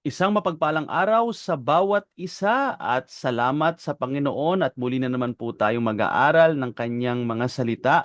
Isang mapagpalang araw sa bawat isa at salamat sa Panginoon at muli na naman po tayong mag-aaral ng kanyang mga salita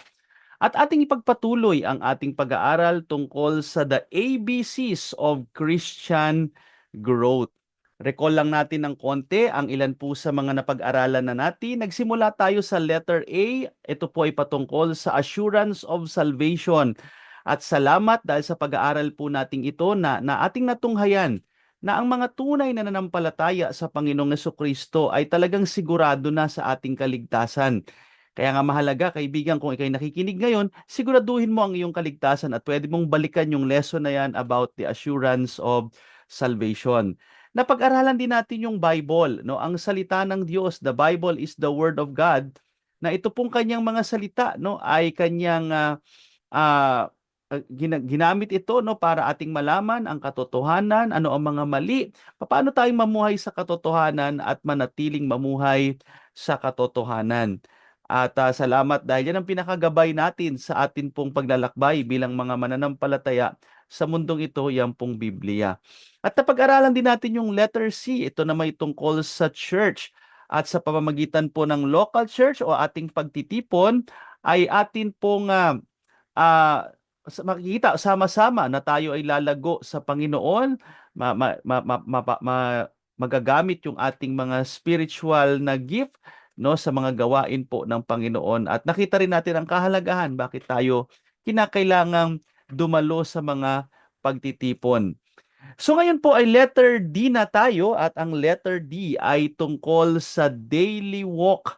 at ating ipagpatuloy ang ating pag-aaral tungkol sa the ABCs of Christian growth. Recall lang natin ng konti ang ilan po sa mga napag-aralan na natin. Nagsimula tayo sa letter A. Ito po ay patungkol sa assurance of salvation. At salamat dahil sa pag-aaral po nating ito na ating natunghayan na ang mga tunay na nanampalataya sa Panginoong Kristo ay talagang sigurado na sa ating kaligtasan. Kaya nga mahalaga, kaibigan, kung ikay nakikinig ngayon, siguraduhin mo ang iyong kaligtasan at pwede mong balikan yung lesson na yan about the assurance of salvation. Napag-aralan din natin yung Bible, no? Ang salita ng Diyos, the Bible is the word of God, na ito pong kanyang mga salita, no, ay kanyang ah, ginamit ito, no, para ating malaman ang katotohanan, ano ang mga mali, paano tayong mamuhay sa katotohanan at manatiling mamuhay sa katotohanan. At salamat dahil yan ang pinakagabay natin sa atin pong paglalakbay bilang mga mananampalataya sa mundong ito, yan pong Biblia. At napag-aralan din natin yung letter C, ito na may tungkol sa church. At sa pamamagitan po ng local church o ating pagtitipon, ay atin pong makikita sama-sama na tayo ay lalago sa Panginoon, ma, ma, ma, ma, ma, magagamit yung ating mga spiritual na gift, no, sa mga gawain po ng Panginoon. At nakita rin natin ang kahalagahan bakit tayo kinakailangang dumalo sa mga pagtitipon. So ngayon po ay letter D na tayo at ang letter D ay tungkol sa daily walk.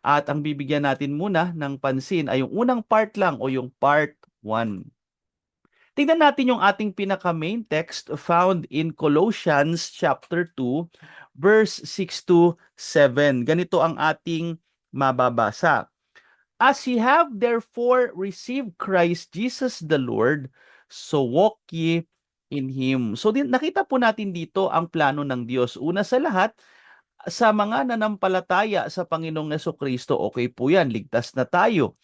At ang bibigyan natin muna ng pansin ay yung unang part lang o yung part 1. Tingnan natin yung ating pinaka-main text found in Colossians chapter 2, verse 6 to 7. Ganito ang ating mababasa. As ye have therefore received Christ Jesus the Lord, so walk ye in Him. So nakita po natin dito ang plano ng Diyos. Una sa lahat, sa mga nanampalataya sa Panginoong Kristo, okay po yan, ligtas na tayo.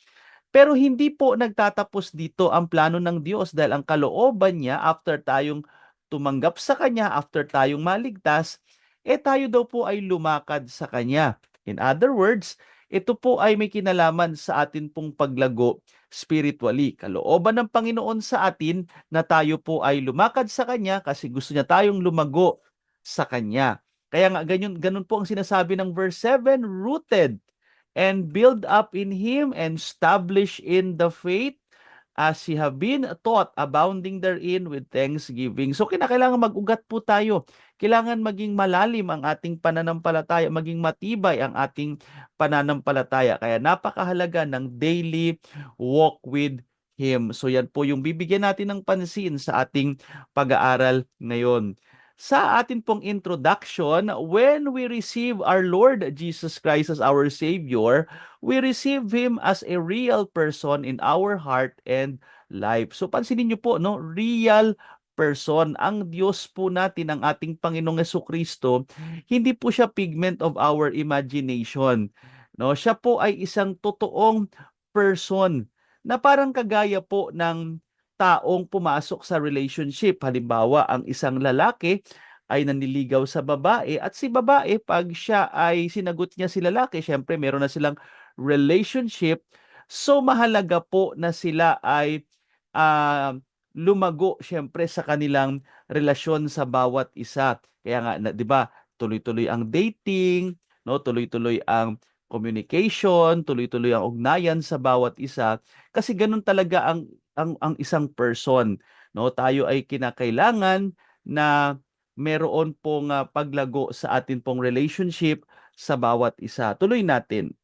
Pero hindi po nagtatapos dito ang plano ng Diyos dahil ang kalooban niya after tayong tumanggap sa Kanya, after tayong maligtas, tayo daw po ay lumakad sa Kanya. In other words, ito po ay may kinalaman sa atin pong paglago spiritually. Kalooban ng Panginoon sa atin na tayo po ay lumakad sa Kanya kasi gusto niya tayong lumago sa Kanya. Kaya nga ganun po ang sinasabi ng verse 7, rooted and build up in Him and establish in the faith as ye have been taught, abounding therein with thanksgiving. So kinakailangan mag-ugat po tayo. Kailangan maging malalim ang ating pananampalataya, maging matibay ang ating pananampalataya. Kaya napakahalaga ng daily walk with Him. So yan po yung bibigyan natin ng pansin sa ating pag-aaral ngayon. Sa atin pong introduction, when we receive our Lord Jesus Christ as our Savior, we receive Him as a real person in our heart and life. So pansinin niyo po, no, real person. Ang Diyos po natin, ang ating Panginoong Kristo, hindi po siya figment of our imagination. No, siya po ay isang totoong person na parang kagaya po ng taong pumasok sa relationship. Halimbawa, ang isang lalaki ay nanliligaw sa babae at si babae, pag siya ay sinagot niya si lalaki, syempre meron na silang relationship. So mahalaga po na sila ay ah, lumago syempre sa kanilang relasyon sa bawat isa. Kaya nga, 'di ba, tuloy-tuloy ang dating, no? Tuloy-tuloy ang communication, tuloy-tuloy ang ugnayan sa bawat isa kasi ganun talaga ang isang person, no? Tayo ay kinakailangan na meron pong paglago sa atin pong relationship sa bawat isa. Tuloy natin.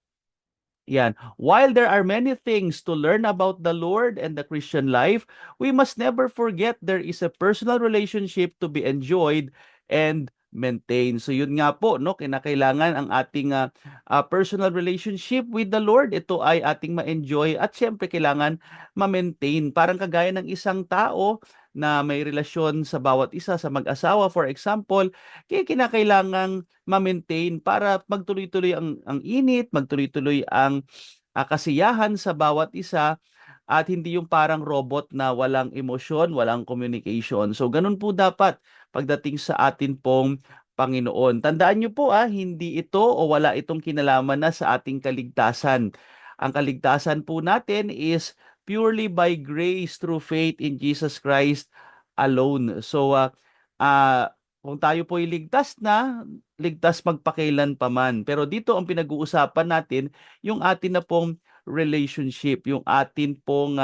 Yan. While there are many things to learn about the Lord and the Christian life, we must never forget there is a personal relationship to be enjoyed and maintained. So yun nga po, no, kinakailangan ang ating personal relationship with the Lord, ito ay ating ma-enjoy at syempre kailangan ma-maintain. Parang kagaya ng isang tao na may relasyon sa bawat isa, sa mag-asawa, for example, kaya kinakailangang ma-maintain para magtuloy-tuloy ang init, magtuloy-tuloy ang kasiyahan sa bawat isa at hindi yung parang robot na walang emosyon, walang communication. So ganun po dapat pagdating sa atin pong Panginoon. Tandaan niyo po hindi ito o wala itong kinalaman na sa ating kaligtasan. Ang kaligtasan po natin is purely by grace through faith in Jesus Christ alone. So kung tayo po ligtas na, ligtas magpakailan pa man. Pero dito ang pinag-uusapan natin, yung atin na pong relationship, yung atin pong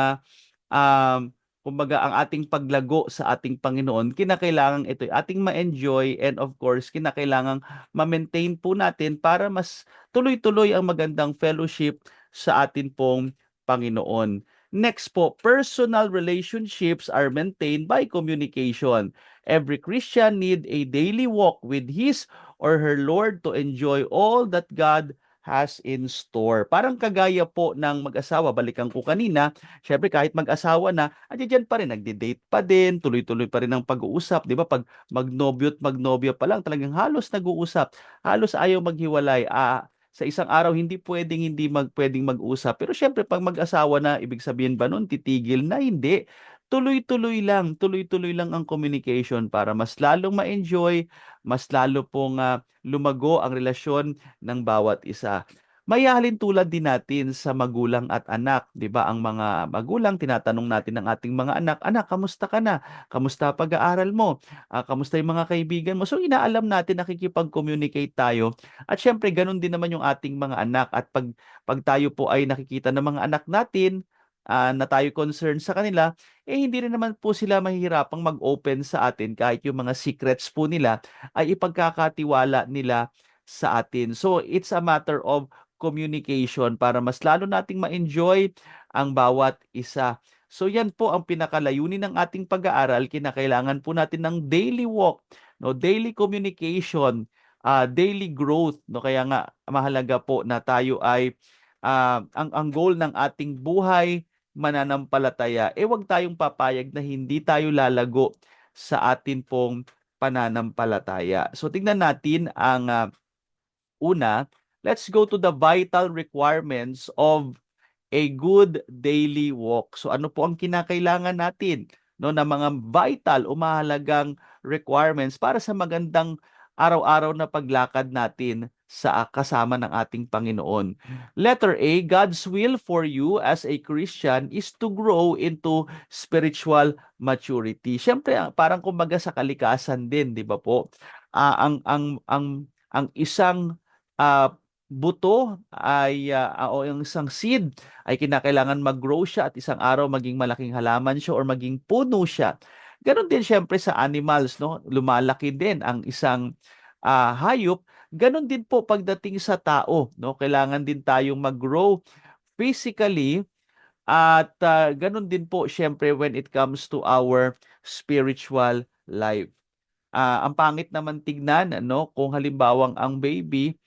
kumbaga ang ating paglago sa ating Panginoon, kinakailangan ito ating ma-enjoy, and of course, kinakailangan ma-maintain po natin para mas tuloy-tuloy ang magandang fellowship sa atin pong Panginoon. Next po, personal relationships are maintained by communication. Every Christian need a daily walk with his or her Lord to enjoy all that God has in store. Parang kagaya po ng mag-asawa, balikan ko kanina, syempre kahit mag-asawa na, andiyan pa rin, nagde-date pa din, tuloy-tuloy pa rin ang pag-uusap, 'di ba? Pag magnobyo at magnobya pa lang, talagang halos nag-uusap, halos ayaw maghiwalay. Sa isang araw hindi pwedeng mag-usap. Pero syempre pag mag-asawa na, ibig sabihin ba nun titigil na? Hindi. Tuloy-tuloy lang ang communication para mas lalong ma-enjoy, mas lalo pong lumago ang relasyon ng bawat isa. Mayahalin tulad din natin sa magulang at anak, 'di ba? Ang mga magulang tinatanong natin ng ating mga anak, "Anak, kamusta ka na? Kamusta pag-aaral mo? Kamusta yung mga kaibigan mo?" So inaalam natin, nakikipag-communicate tayo. At syempre ganun din naman yung ating mga anak, at pag tayo po ay nakikita ng mga anak natin na tayo concerned sa kanila, hindi rin naman po sila mahihirapang mag-open sa atin kahit yung mga secrets po nila ay ipagkakatiwala nila sa atin. So it's a matter of communication para mas lalo nating ma-enjoy ang bawat isa. So yan po ang pinakalayunin ng ating pag-aaral. Kinakailangan po natin ng daily walk, no, daily communication, daily growth, no. Kaya nga mahalaga po na tayo ay ang goal ng ating buhay mananampalataya, wag tayong papayag na hindi tayo lalago sa atin pong pananampalataya. So tingnan natin ang una, let's go to the vital requirements of a good daily walk. So ano po ang kinakailangan natin, no, na mga vital o mahalagang requirements para sa magandang araw-araw na paglakad natin sa kasama ng ating Panginoon. Letter A, God's will for you as a Christian is to grow into spiritual maturity. Siyempre, parang kumbaga sa kalikasan din, 'di ba po? Ang isang ah, buto ay o yung isang seed ay kinakailangan mag-grow siya at isang araw maging malaking halaman siya or maging puno siya. Ganon din syempre sa animals, no? Lumalaki din ang isang hayop. Ganon din po pagdating sa tao, no? Kailangan din tayong mag-grow physically, at ganon din po syempre when it comes to our spiritual life. Ang pangit naman tignan, no, kung halimbawang ang baby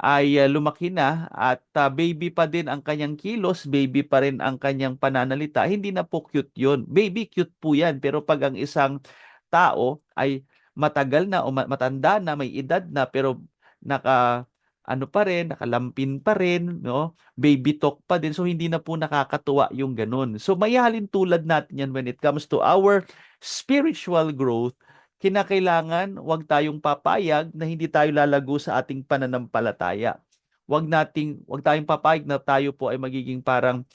ay lumaki na at baby pa din ang kanyang kilos, baby pa rin ang kanyang pananalita, hindi na po cute yun. Baby cute po yan, pero pag ang isang tao ay matagal na o matanda na, may edad na, pero naka ano pa rin, nakalampin pa rin, no? Baby talk pa din. So hindi na po nakakatuwa yung ganun. So mayahalin tulad natin yan when it comes to our spiritual growth. Kinakailangan wag tayong papayag na hindi tayo lalago sa ating pananampalataya. Wag tayong papayag na tayo po ay magiging parang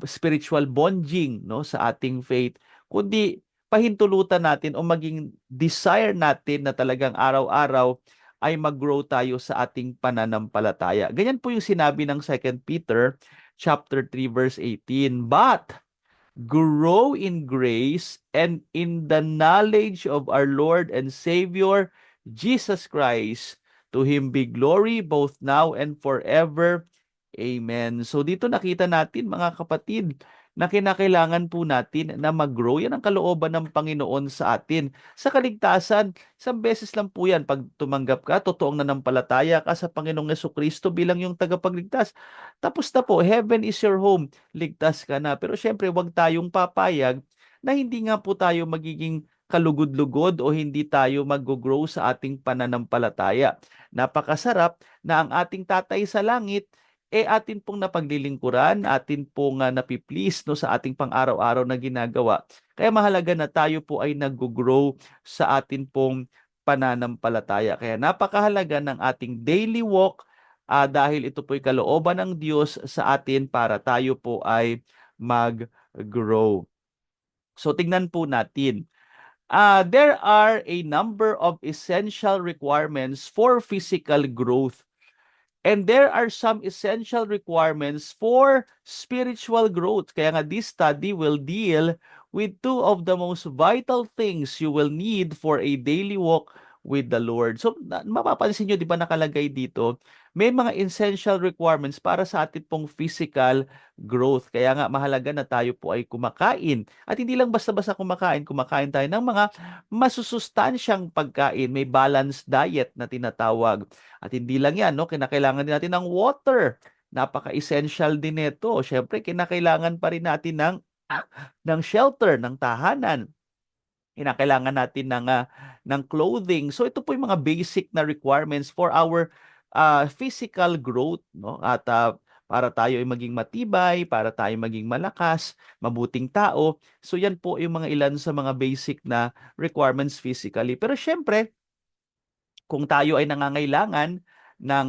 spiritual bonding, no, sa ating faith, kundi pahintulutan natin o maging desire natin na talagang araw-araw ay mag-grow tayo sa ating pananampalataya. Ganyan po yung sinabi ng 2 Peter chapter 3 verse 18. But grow in grace and in the knowledge of our Lord and Savior, Jesus Christ. To Him be glory both now and forever. Amen. So dito nakita natin mga kapatid na kinakailangan po natin na mag-grow. Yan ang kalooban ng Panginoon sa atin. Sa kaligtasan, isang beses lang po yan. Pag tumanggap ka, totoong nanampalataya ka sa Panginoong Jesucristo bilang yung tagapagligtas. Tapos na po, heaven is your home. Ligtas ka na. Pero syempre, wag tayong papayag na hindi nga po tayo magiging kalugod-lugod o hindi tayo mag-grow sa ating pananampalataya. Napakasarap na ang ating Tatay sa langit atin pong napaglilingkuran, atin pong napiplease no, sa ating pang-araw-araw na ginagawa. Kaya mahalaga na tayo po ay nag-grow sa atin pong pananampalataya. Kaya napakahalaga ng ating daily walk dahil ito po'y kalooban ng Diyos sa atin para tayo po ay mag-grow. So tingnan po natin. There are a number of essential requirements for physical growth. And there are some essential requirements for spiritual growth. Kaya nga this study will deal with two of the most vital things you will need for a daily walk with the Lord. So mapapansin nyo, di ba nakalagay dito, may mga essential requirements para sa ating pong physical growth. Kaya nga mahalaga na tayo po ay kumakain. At hindi lang basta-basta kumakain tayo ng mga masusustansyang pagkain. May balanced diet na tinatawag. At hindi lang yan, no? Kinakailangan din natin ng water. Napaka-essential din nito. Siyempre, kinakailangan pa rin natin ng shelter, ng tahanan. Kinakailangan natin ng clothing. So ito po yung mga basic na requirements for our physical growth, no? At para tayo ay maging matibay, para tayo maging malakas, mabuting tao. So yan po yung mga ilan sa mga basic na requirements physically. Pero syempre, kung tayo ay nangangailangan ng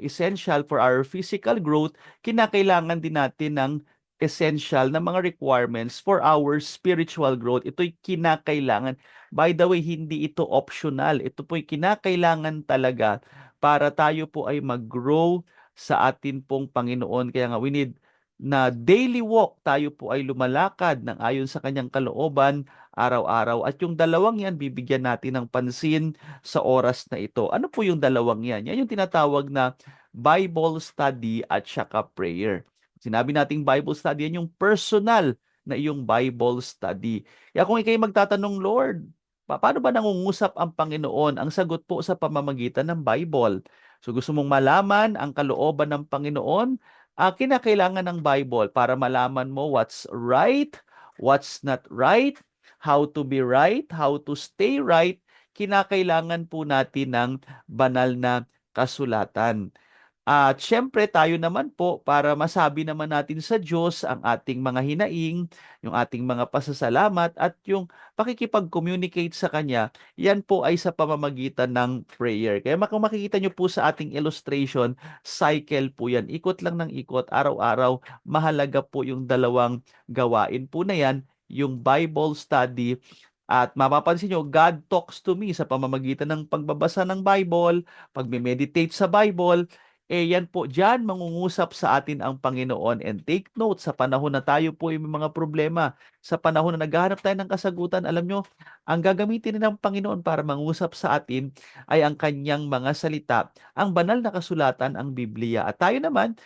essential for our physical growth, kinakailangan din natin ng essential na mga requirements for our spiritual growth. Ito'y kinakailangan. By the way, hindi ito optional. Ito po'y kinakailangan talaga para tayo po ay mag-grow sa atin pong Panginoon. Kaya nga, we need na daily walk, tayo po ay lumalakad ng ayon sa kanyang kalooban araw-araw. At yung dalawang yan, bibigyan natin ng pansin sa oras na ito. Ano po yung dalawang yan? Yan yung tinatawag na Bible study at saka prayer. Sinabi nating Bible study, yan yung personal na iyong Bible study. Kaya kung ikay magtatanong, Lord, paano ba nangungusap ang Panginoon? Ang sagot po sa pamamagitan ng Bible. So gusto mong malaman ang kalooban ng Panginoon, kinakailangan ng Bible para malaman mo what's right, what's not right, how to be right, how to stay right. Kinakailangan po natin ng banal na kasulatan. At syempre tayo naman po para masabi naman natin sa Diyos ang ating mga hinaing, yung ating mga pasasalamat at yung pakikipag-communicate sa Kanya, yan po ay sa pamamagitan ng prayer. Kaya kung makikita nyo po sa ating illustration, cycle po yan. Ikot lang ng ikot, araw-araw. Mahalaga po yung dalawang gawain po na yan, yung Bible study at mapapansin nyo, God talks to me sa pamamagitan ng pagbabasa ng Bible, pagme-meditate sa Bible, yan po, diyan mangungusap sa atin ang Panginoon. And take note, sa panahon na tayo po ay may mga problema, sa panahon na naghahanap tayo ng kasagutan, alam nyo, ang gagamitin ng Panginoon para mangusap sa atin ay ang kanyang mga salita, ang banal na kasulatan, ang Biblia. At tayo naman,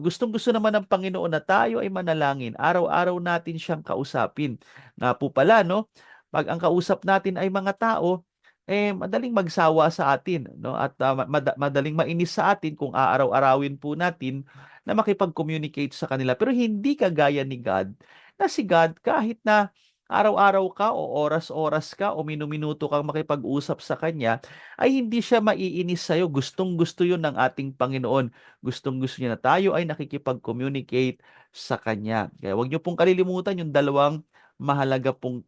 gustong-gusto naman ng Panginoon na tayo ay manalangin. Araw-araw natin siyang kausapin. Nga po pala, no? Pag ang kausap natin ay mga tao, madaling magsawa sa atin, no? At madaling mainis sa atin kung aaraw-arawin po natin na makipag-communicate sa kanila. Pero hindi kagaya ni God, na si God kahit na araw-araw ka o oras-oras ka o minu-minuto kang makipag-usap sa Kanya, ay hindi siya maiinis sa'yo. Gustong-gusto yun ng ating Panginoon. Gustong-gusto niya na tayo ay nakikipag-communicate sa Kanya. Kaya huwag niyo pong kalilimutan yung dalawang mahalaga pong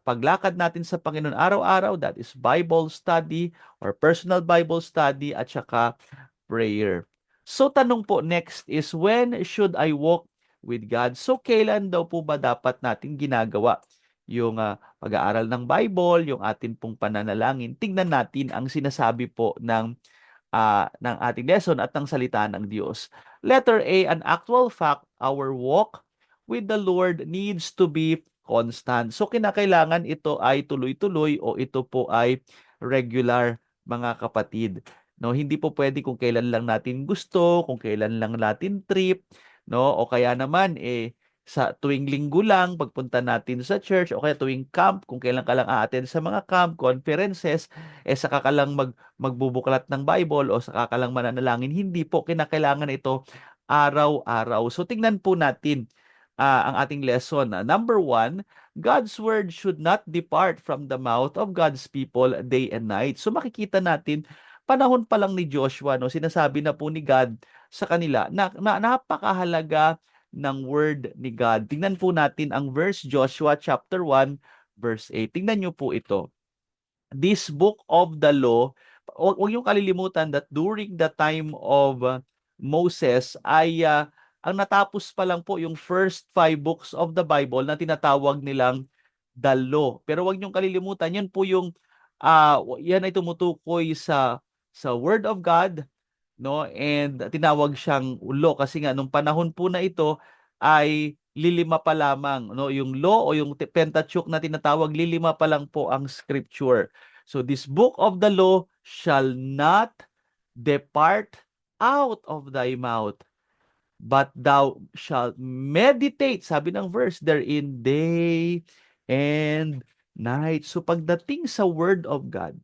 paglakad natin sa Panginoon araw-araw, that is Bible study or personal Bible study at saka prayer. So tanong po next is, when should I walk with God? So kailan daw po ba dapat natin ginagawa yung pag-aaral ng Bible, yung atin pong pananalangin? Tingnan natin ang sinasabi po ng ating lesson at ng salita ng Diyos. Letter A, an actual fact, our walk with the Lord needs to be constant. So kinakailangan ito ay tuloy-tuloy o ito po ay regular, mga kapatid. No, hindi po pwede kung kailan lang natin gusto, kung kailan lang natin trip, no? O kaya naman sa tuwing linggo lang pagpunta natin sa church o kaya tuwing camp, kung kailan ka lang a-attend sa mga camp, conferences, saka ka lang magbubuklat ng Bible o saka ka lang mananalangin. Hindi po, kinakailangan ito araw-araw. So tingnan po natin ang ating lesson. Number 1, God's word should not depart from the mouth of God's people day and night. So makikita natin, panahon pa lang ni Joshua, no, sinasabi na po ni God sa kanila na napakahalaga ng word ni God. Tingnan po natin ang verse Joshua chapter 1 verse 8. Tingnan niyo po ito. This book of the law, huwag yung kalilimutan that during the time of Moses ay ang natapos pa lang po yung first 5 books of the Bible na tinatawag nilang the law. Pero huwag niyong kalilimutan, yan po yung yan ay tumutukoy sa Word of God, no? And tinawag siyang law kasi nga nung panahon po na ito ay lilima pa lamang, no? Yung law o yung Pentateuch na tinatawag, lilima pa lang po ang scripture. So this book of the law shall not depart out of thy mouth, but thou shalt meditate, sabi ng verse, therein day and night. So pagdating sa Word of God,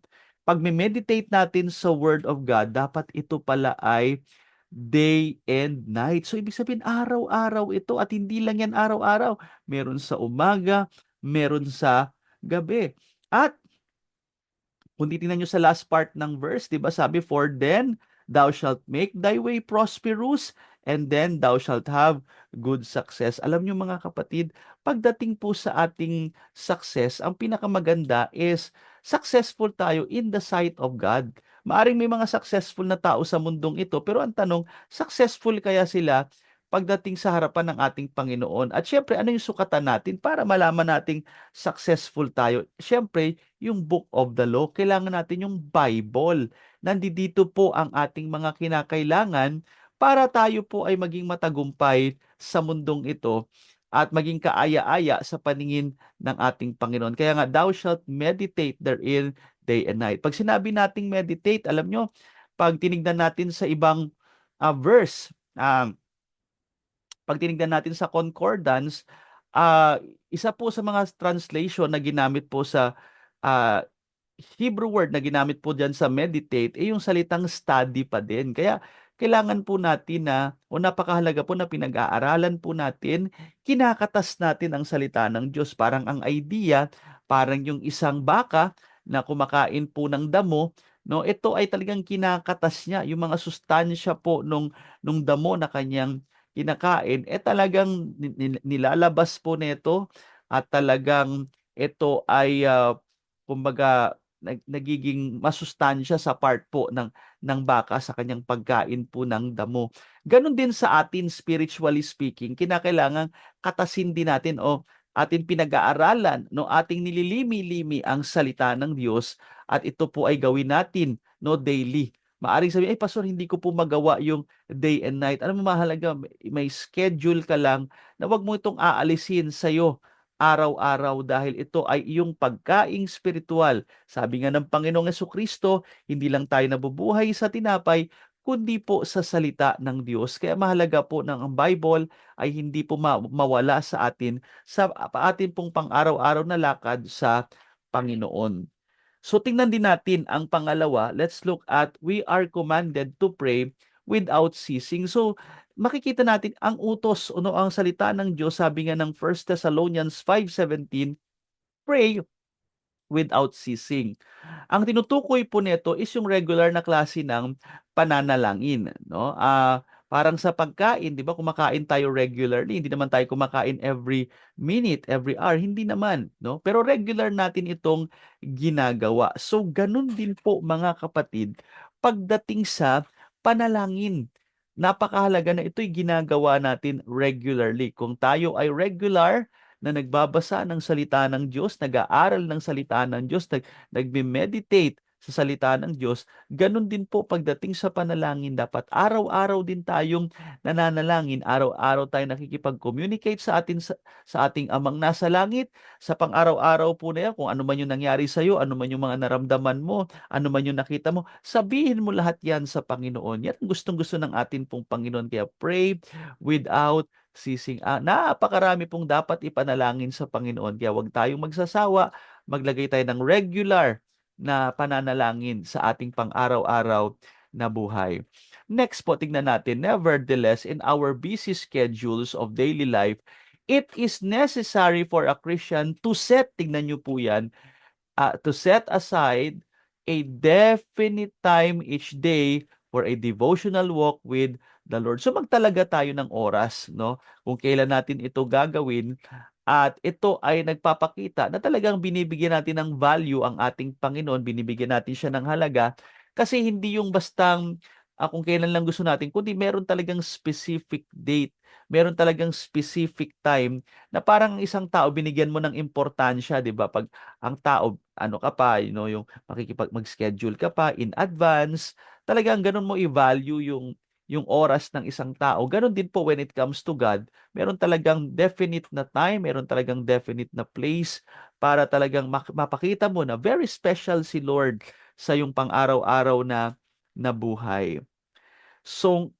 pag meditate natin sa Word of God, dapat ito pala ay day and night. So ibig sabihin, araw-araw ito, at hindi lang yan araw-araw. Meron sa umaga, meron sa gabi. At kung titingnan nyo sa last part ng verse, di ba sabi, for then thou shalt make thy way prosperous, and then thou shalt have good success. Alam nyo mga kapatid, pagdating po sa ating success, ang pinakamaganda is successful tayo in the sight of God. Maaring may mga successful na tao sa mundong ito, pero ang tanong, successful kaya sila pagdating sa harapan ng ating Panginoon? At syempre, ano yung sukatan natin para malaman nating successful tayo? Syempre, yung book of the law, kailangan natin yung Bible. Nandito po ang ating mga kinakailangan para tayo po ay maging matagumpay sa mundong ito at maging kaaya-aya sa paningin ng ating Panginoon. Kaya nga, thou shalt meditate therein day and night. Pag sinabi nating meditate, alam nyo, pag tinignan natin sa ibang verse, pag tinignan natin sa concordance, ah, isa po sa mga translation na ginamit po sa ah, Hebrew word na ginamit po diyan sa meditate yung salitang study pa din. Kaya kailangan po natin na o napakahalaga po na pinag-aaralan po natin, kinakatas natin ang salita ng Diyos. Parang ang idea, parang yung isang baka na kumakain po ng damo, no? Ito ay talagang kinakatas niya yung mga sustansya po nung damo na kanyang kinakain, talagang nilalabas po nito at talagang ito ay kumbaga nagiging masustansya sa part po ng baka sa kanyang pagkain po ng damo. Ganon din sa atin, spiritually speaking, kinakailangan katasin din natin o atin pinag-aaralan, no, ating nililimi-limi ang salita ng Diyos at ito po ay gawin natin, no, daily. Maaring sabihin, ay pastor, hindi ko po magawa yung day and night. Ano mo mahalaga? May schedule ka lang na wag mo itong aalisin sa'yo araw-araw dahil ito ay iyong pagkaing spiritual. Sabi nga ng Panginoong Kristo, hindi lang tayo nabubuhay sa tinapay, kundi po sa salita ng Diyos. Kaya mahalaga po ng ang Bible ay hindi po mawala sa atin sa atin pong pang-araw-araw na lakad sa Panginoon. So tingnan din natin ang pangalawa. Let's look at we are commanded to pray without ceasing. So makikita natin ang utos o ang salita ng Diyos, sabi nga ng 1 Thessalonians 5:17, pray without ceasing. Ang tinutukoy po nito is yung regular na klase ng pananalangin, no? Parang sa pagkain, 'di ba? Kumakain tayo regularly, hindi naman tayo kumakain every minute, every hour, hindi naman, no? Pero regular natin itong ginagawa. So ganun din po mga kapatid, pagdating sa panalangin. Napakahalaga na ito'y ginagawa natin regularly. Kung tayo ay regular na nagbabasa ng salita ng Diyos, nag-aaral ng salita ng Diyos, nagme-meditate sa salita ng Diyos, ganun din po pagdating sa panalangin. Dapat araw-araw din tayong nananalangin, araw-araw tayong nakikipag-communicate sa ating amang nasa langit, sa pang-araw-araw po na yan, kung ano man yung nangyari sa iyo, ano man yung mga naramdaman mo, ano man yung nakita mo, sabihin mo lahat yan sa Panginoon. Yan ang gustong-gusto ng atin pong Panginoon. Kaya pray without ceasing. Napakarami pong dapat ipanalangin sa Panginoon. Kaya huwag tayong magsasawa, maglagay tayo ng regular na pananalangin sa ating pang-araw-araw na buhay. Next po, tingnan natin, nevertheless, in our busy schedules of daily life, it is necessary for a Christian to set, tingnan nyo po yan, to set aside a definite time each day for a devotional walk with the Lord. So magtalaga tayo ng oras, no? Kung kailan natin ito gagawin, at ito ay nagpapakita na talagang binibigyan natin ng value ang ating Panginoon, binibigyan natin siya ng halaga, kasi hindi yung bastang kung kailan lang gusto natin, kundi meron talagang specific date, meron talagang specific time na parang isang tao binigyan mo ng importansya, 'di ba? Pag ang tao, ano ka pa, yung mag-schedule ka pa in advance, talagang ganun mo i-value yung oras ng isang tao. Ganun din po when it comes to God. Meron talagang definite na time, meron talagang definite na place para talagang mapakita mo na very special si Lord sa yung pang-araw-araw na buhay. So,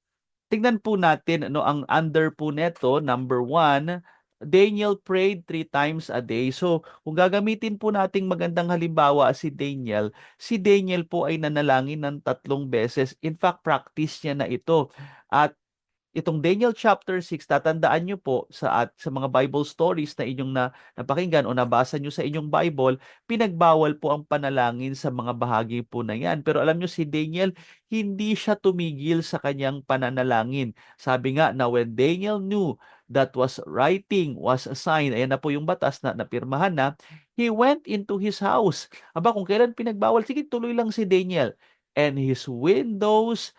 tingnan po natin ano ang under po neto. Number one, Daniel prayed 3 times a day. So, kung gagamitin po nating magandang halimbawa si Daniel po ay nanalangin ng 3 beses. In fact, practice niya na ito. At itong Daniel chapter 6, tatandaan nyo po sa mga Bible stories na inyong napakinggan o nabasa nyo sa inyong Bible, pinagbawal po ang panalangin sa mga bahagi po na yan. Pero alam nyo, si Daniel, hindi siya tumigil sa kanyang pananalangin. Sabi nga na when Daniel knew that was writing was assigned, ayan na po yung batas na napirmahan na, he went into his house. Aba, kung kailan pinagbawal, sige, tuloy lang si Daniel. And his windows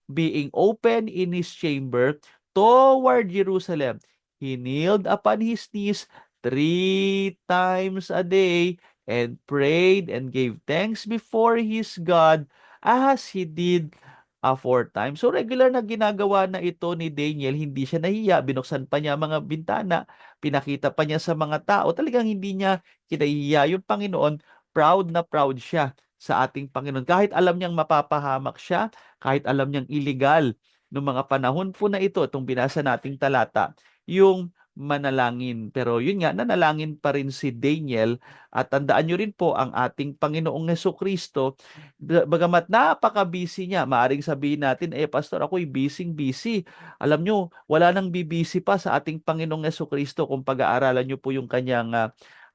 being open in his chamber toward Jerusalem, he kneeled upon his knees 3 times a day and prayed and gave thanks before his God as he did aforetime. So regular na ginagawa na ito ni Daniel, hindi siya nahiya, binuksan pa niya ang mga bintana, pinakita pa niya sa mga tao, talagang hindi niya kinahiya yung Panginoon, proud na proud siya sa ating Panginoon. Kahit alam niyang mapapahamak siya, kahit alam niyang illegal noong mga panahon po na ito, itong binasa nating talata, yung manalangin. Pero yun nga, nanalangin pa rin si Daniel, at tandaan nyo rin po ang ating Panginoong Hesukristo, bagamat napaka-busy niya, maaring sabihin natin, pastor, ako'y busy-busy. Alam nyo, wala nang bibisi pa sa ating Panginoong Hesukristo kung pag-aaralan nyo po yung kanyang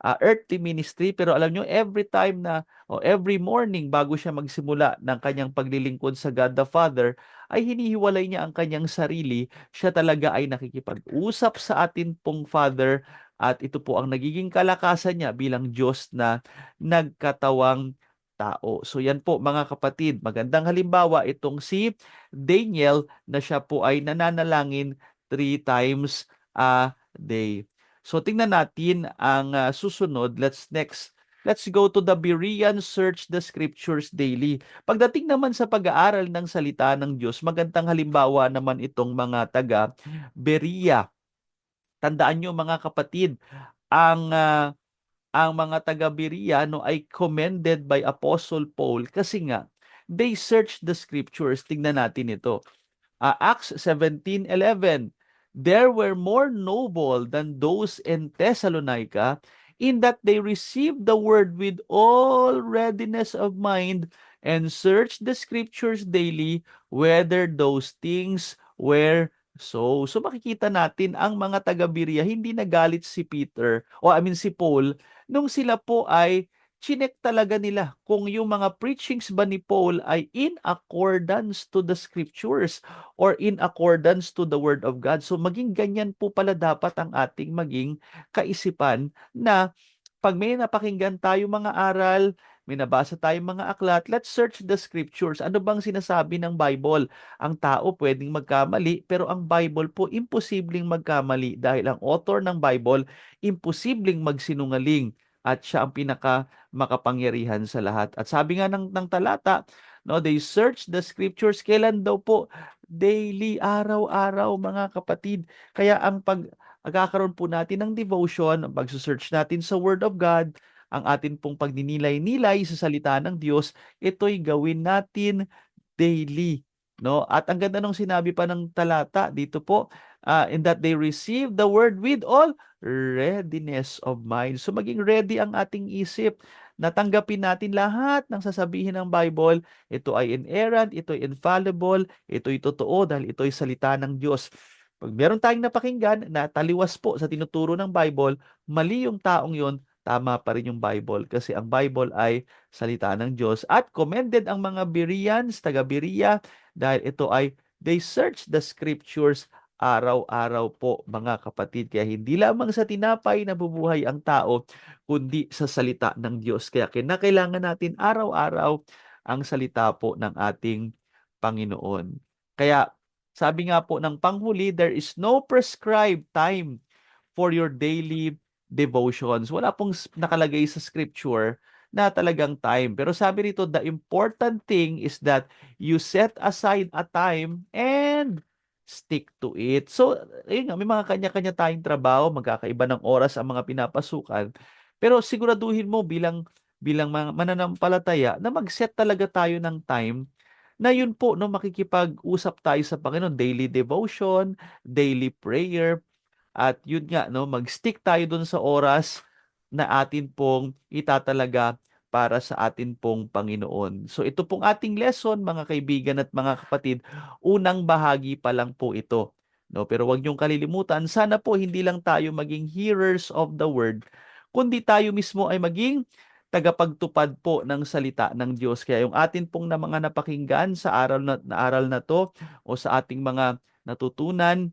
earthly ministry. Pero alam nyo, every time na every morning bago siya magsimula ng kanyang paglilingkod sa God the Father, ay hinihiwalay niya ang kanyang sarili. Siya talaga ay nakikipag-usap sa atin pong Father, at ito po ang nagiging kalakasan niya bilang Diyos na nagkatawang tao. So yan po mga kapatid, magandang halimbawa itong si Daniel na siya po ay nananalangin 3 times a day. So tingnan natin ang susunod. Let's go to the Berean Search the Scriptures Daily. Pagdating naman sa pag-aaral ng salita ng Diyos, magandang halimbawa naman itong mga taga Berea. Tandaan nyo mga kapatid, ang ang mga taga Berea no ay commended by Apostle Paul kasi nga they search the scriptures. Tingnan natin ito. Acts 17:11. There were more noble than those in Thessalonica, in that they received the word with all readiness of mind and searched the scriptures daily whether those things were so. So makikita natin ang mga taga-Berea, hindi nagalit si Peter, si Paul, nung sila po ay chinek talaga nila kung yung mga preachings ba ni Paul ay in accordance to the scriptures or in accordance to the word of God. So maging ganyan po pala dapat ang ating maging kaisipan, na pag may napakinggan tayo mga aral, may nabasa tayong mga aklat, let's search the scriptures. Ano bang sinasabi ng Bible? Ang tao pwedeng magkamali, pero ang Bible po imposibleng magkamali, dahil ang author ng Bible imposibleng magsinungaling, at siya ang pinaka makapangyarihan sa lahat. At sabi nga ng talata, no, they search the scriptures. Kailan daw po? Daily, araw-araw mga kapatid. Kaya ang pagkakaroon po natin ng devotion, ang pag-search natin sa Word of God, ang atin pong pagninilay-nilay sa salita ng Diyos, ito'y gawin natin daily. No? At ang ganda nung sinabi pa ng talata dito po, in that they receive the word with all readiness of mind. So maging ready ang ating isip. Natanggapin natin lahat ng sasabihin ng Bible. Ito ay inerrant, ito ay infallible, ito ay totoo dahil ito ay salita ng Diyos. Pag meron tayong napakinggan na taliwas po sa tinuturo ng Bible, mali yung taong yon, tama pa rin yung Bible kasi ang Bible ay salita ng Diyos. At commended ang mga Bereans, taga Berea, dahil ito ay they search the scriptures araw-araw po mga kapatid. Kaya hindi lamang sa tinapay nabubuhay ang tao, kundi sa salita ng Diyos. Kaya kinakailangan natin araw-araw ang salita po ng ating Panginoon. Kaya sabi nga po ng panghuli, there is no prescribed time for your daily devotions. Wala pong nakalagay sa scripture na talagang time. Pero sabi rito, the important thing is that you set aside a time and stick to it. So, ayun nga, may mga kanya-kanya tayong trabaho, magkakaiba ng oras ang mga pinapasukan. Pero siguraduhin mo bilang mga mananampalataya na mag-set talaga tayo ng time na yun po, no, makikipag-usap tayo sa Panginoon, daily devotion, daily prayer, at yun nga, no, mag-stick tayo dun sa oras na atin pong itatalaga para sa atin pong Panginoon. So ito pong ating lesson, mga kaibigan at mga kapatid, unang bahagi pa lang po ito. No, pero wag niyong kalilimutan, sana po hindi lang tayo maging hearers of the word, kundi tayo mismo ay maging tagapagtupad po ng salita ng Diyos. Kaya yung atin pong na mga napakinggan sa aral na to o sa ating mga natutunan,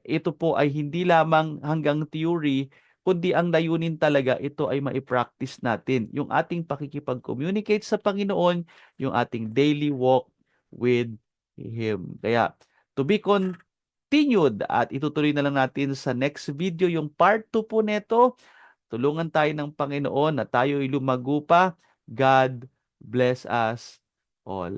ito po ay hindi lamang hanggang theory, kundi ang layunin talaga ito ay maipractice natin. Yung ating pakikipag-communicate sa Panginoon, yung ating daily walk with Him. Kaya, to be continued at itutuloy na lang natin sa next video yung part 2 po neto. Tulungan tayo ng Panginoon na tayo'y lumago pa. God bless us all.